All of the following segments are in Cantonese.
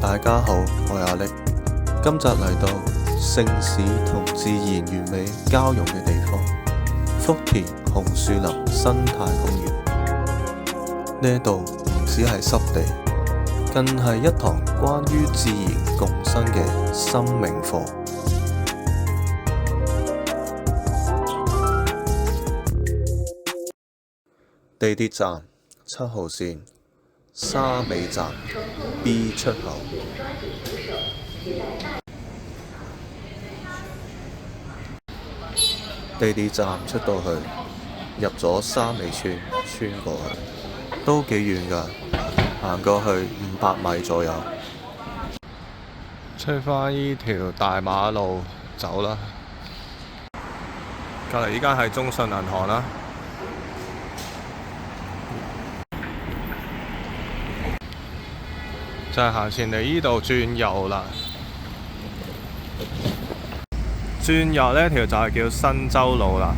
大家好，我係阿力。今集嚟到城市同自然完美交融嘅地方——福田紅樹林生態公園。呢度唔只係濕地，更係一堂關於自然共生嘅生命課。地鐵站7號線沙尾站 B 出口。地鐵站出到去，入咗沙尾村，穿過去，都幾遠㗎，行過去500米左右。出返依條大馬路走啦，隔離依間係中信銀行啦。就係行前嚟依度轉右啦，轉右呢條就係叫新洲路啦，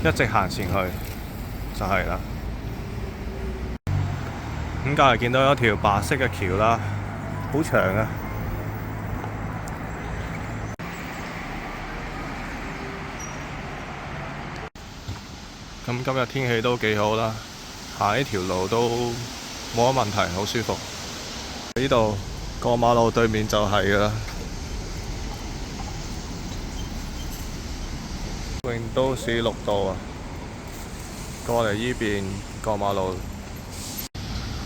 一直行前去就係啦。咁隔離見到有一條白色嘅橋啦，好長啊！咁今日天氣都幾好啦，行呢條路都冇乜問題，好舒服。呢度過馬路對面就係㗎啦，榮都市綠道啊，過嚟依邊過馬路，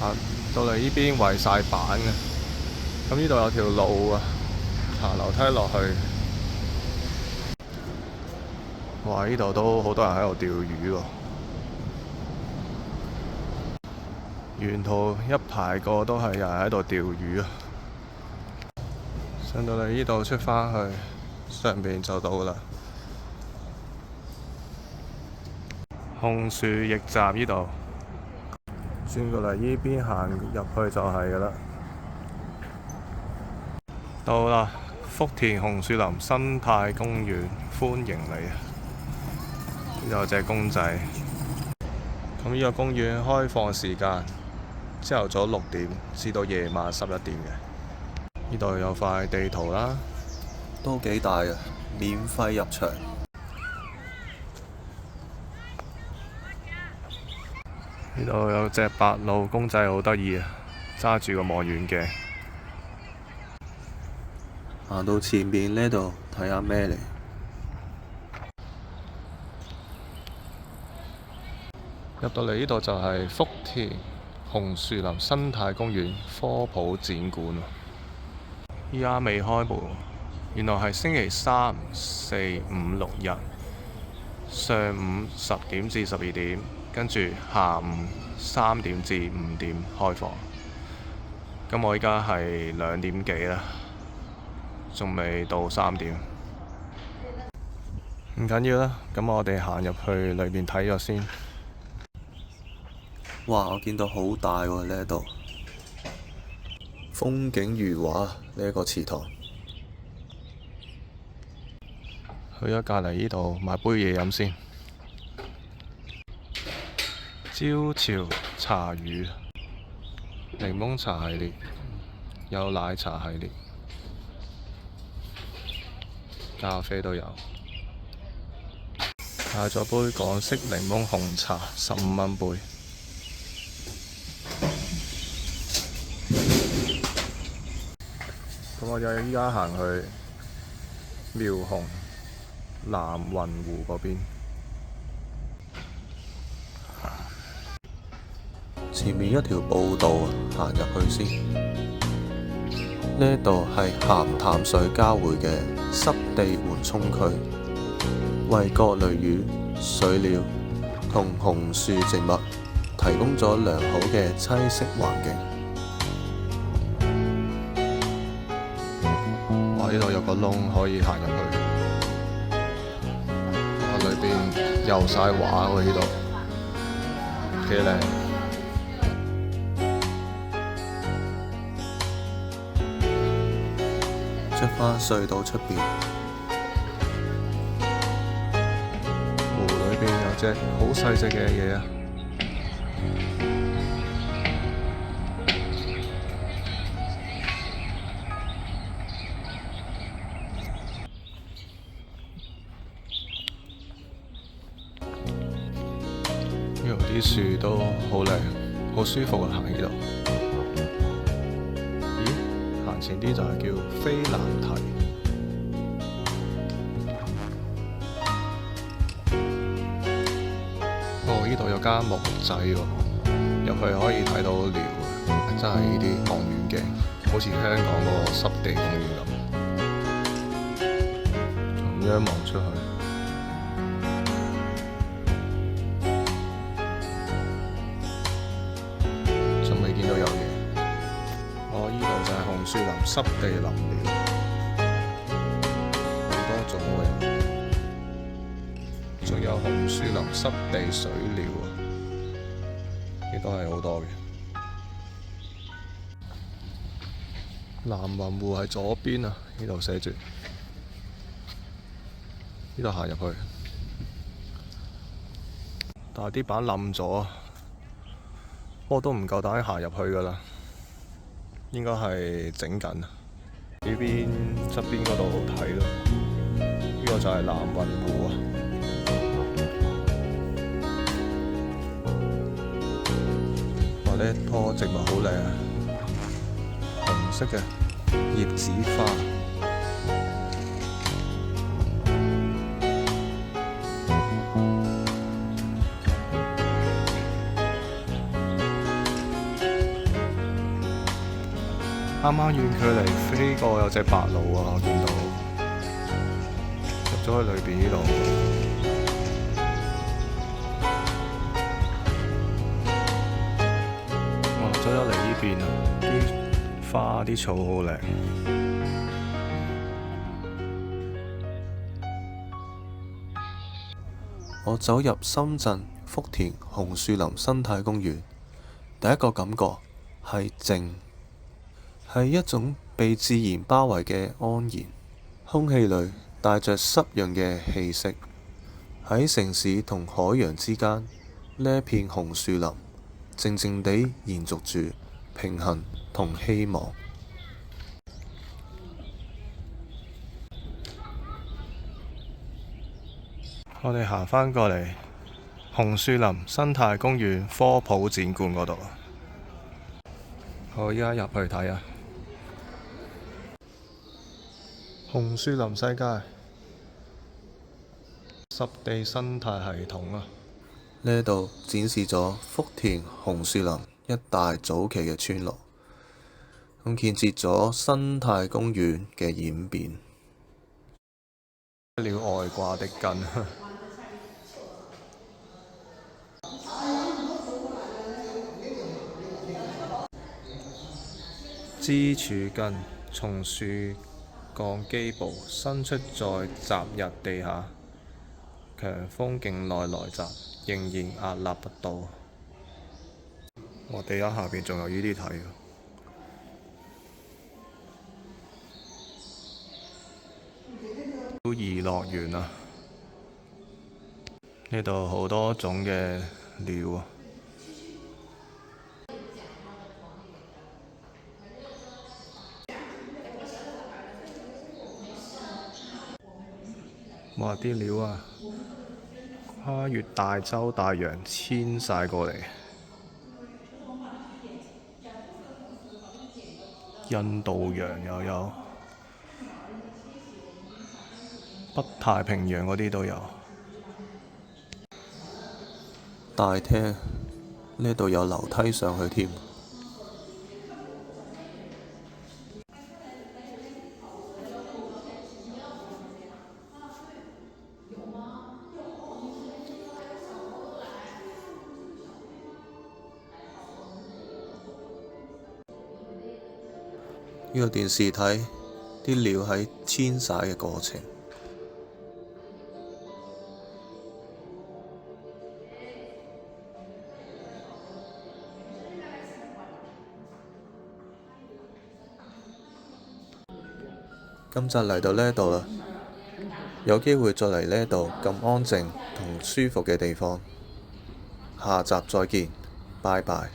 行到嚟依邊圍晒板嘅。咁呢度有條路啊，行樓梯落去。哇！呢度都好多人喺度釣魚喎，沿途一排個都係有人喺度釣魚啊！上到嚟呢度出返去，上邊就到啦。紅樹驛站呢度，轉過嚟呢邊行入去就係㗎啦。到啦，福田紅樹林生態公園，歡迎你啊！呢度有隻公仔。咁呢個公園開放時間朝頭早6點至到夜晚11點嘅。呢度有塊地圖啦，都幾大啊，免費入場。呢度有隻白鷺公仔，好得意啊，揸住個望遠鏡。行到前面呢度睇下咩嚟？入到嚟呢度就係福田紅樹林生態公園科普展館。依家未開門，原來係星期3、4、5、6日上午10點至12點，跟住下午3點至5點開放。咁我依家係2點幾啦，仲未到3點。唔緊要啦，咁我哋行入去裏面睇咗先。哇！我見到好大喎，呢度風景如畫，呢個池塘。去咗隔離呢度買杯嘢飲先。朝潮茶語，檸檬茶系列，有奶茶系列，咖啡都有。買咗杯港式檸檬紅茶，15蚊杯。咁我哋依家行去苗紅南雲湖嗰邊。前面一條步道啊，行入去先。呢度係鹹淡水交匯嘅濕地緩衝區，為各類魚、水鳥同紅樹植物提供咗良好嘅棲息環境。呢度有個窿可以行入去，裏邊油晒畫喎，呢度幾靚。出返隧道出邊，湖裏邊有隻好細隻嘅嘢啊！呢度啲樹都好靚，好舒服啊！行呢度。咦？行前啲就係叫菲蘭堤。哦，呢度有間木仔喎，入去可以睇到鳥，真係呢啲望遠鏡，好似香港嗰個濕地公園咁。咁樣望出去。見到有嘢，哦，依度就係紅樹林濕地林鳥，好多種嘅，仲有紅樹林濕地水鳥啊，亦都係好多嘅。南雲湖喺左邊啊，呢度寫住，呢度行入去，但係啲板冧咗啊。不過都唔夠膽行入去㗎啦，應該係整緊。呢邊側邊嗰度睇咯，呢個就係南雲湖啊。哇！呢棵植物好靚啊，紅色嘅葉子花。啱啱遠距離飛過有隻白鷺啊，我見到入咗去裏邊呢度。哇！走咗嚟呢邊啊，啲花啲草好靚。我走入深圳福田紅樹林生態公園，第一個感覺係靜。係一種被自然包圍嘅安然，空氣裏帶着濕潤嘅氣息。喺城市同海洋之間，呢一片紅樹林靜靜地延續住平衡同希望。我哋行返過嚟紅樹林生態公園科普展館嗰度。我依家入去睇下。紅樹林世界濕地生態系統啊！呢度展示咗福田紅樹林一帶早期嘅村落，咁建設咗生態公園嘅演變。了外掛的根，支柱根從樹幹基部伸出再扎入地下，強風境內來襲，仍然屹立不倒。地下下邊仲有呢啲睇。小兒樂園啊！呢度好多種嘅鳥啊！哇！啲鳥啊，跨越大洲大洋遷晒過嚟。印度洋又有，北太平洋嗰啲都有。大廳呢度有樓梯上去添。呢個電視睇啲鳥喺遷徙嘅過程。今集嚟到呢度啦，有機會再嚟呢度咁安靜同舒服嘅地方。下集再見，拜拜。